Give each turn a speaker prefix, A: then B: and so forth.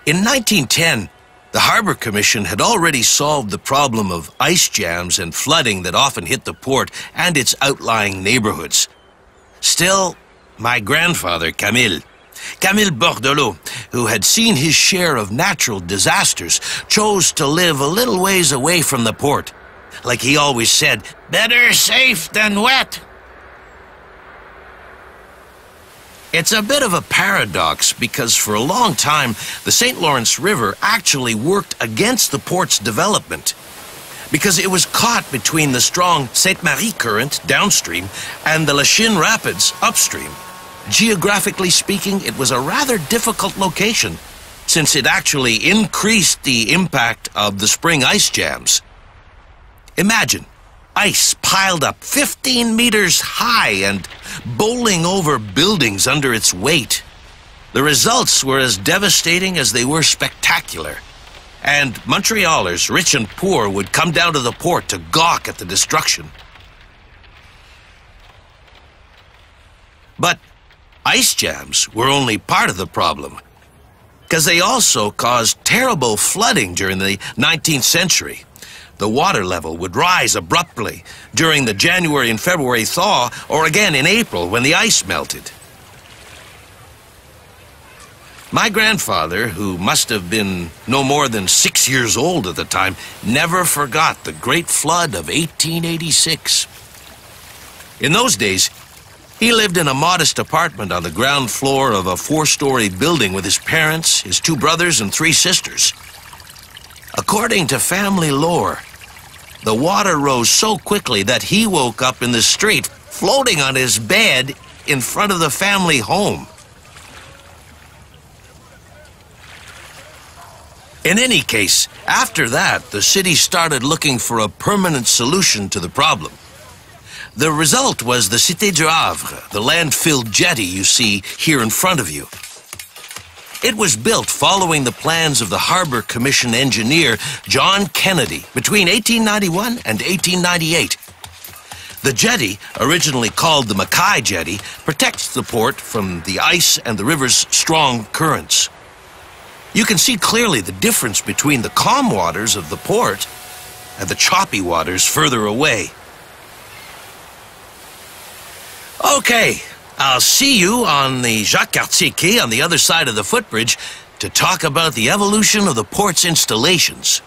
A: In 1910, the Harbor Commission had already solved the problem of ice jams and flooding that often hit the port and its outlying neighborhoods. Still, my grandfather, Camille Bordelot, who had seen his share of natural disasters, chose to live a little ways away from the port. Like he always said, better safe than wet. It's a bit of a paradox because for a long time, the St. Lawrence River actually worked against the port's development because it was caught between the strong Sainte Marie current downstream and the Lachine Rapids upstream. Geographically speaking, it was a rather difficult location since it actually increased the impact of the spring ice jams. Imagine ice piled up 15 meters high and bowling over buildings under its weight. The results were as devastating as they were spectacular. And Montrealers, rich and poor, would come down to the port to gawk at the destruction. But ice jams were only part of the problem, because they also caused terrible flooding during the 19th century. The water level would rise abruptly during the January and February thaw, or again in April when the ice melted. My grandfather, who must have been no more than 6 years old at the time, never forgot the Great Flood of 1886. In those days, he lived in a modest apartment on the ground floor of a 4-story building with his parents, his 2 brothers, and 3 sisters. According to family lore, the water rose so quickly that he woke up in the street, floating on his bed in front of the family home. In any case, after that, the city started looking for a permanent solution to the problem. The result was the Cité du Havre, the land-filled jetty you see here in front of you. It was built following the plans of the Harbor Commission engineer John Kennedy between 1891 and 1898. The jetty, originally called the Mackay Jetty, protects the port from the ice and the river's strong currents. You can see clearly the difference between the calm waters of the port and the choppy waters further away. Okay, I'll see you on the Jacques Cartier Quay on the other side of the footbridge to talk about the evolution of the port's installations.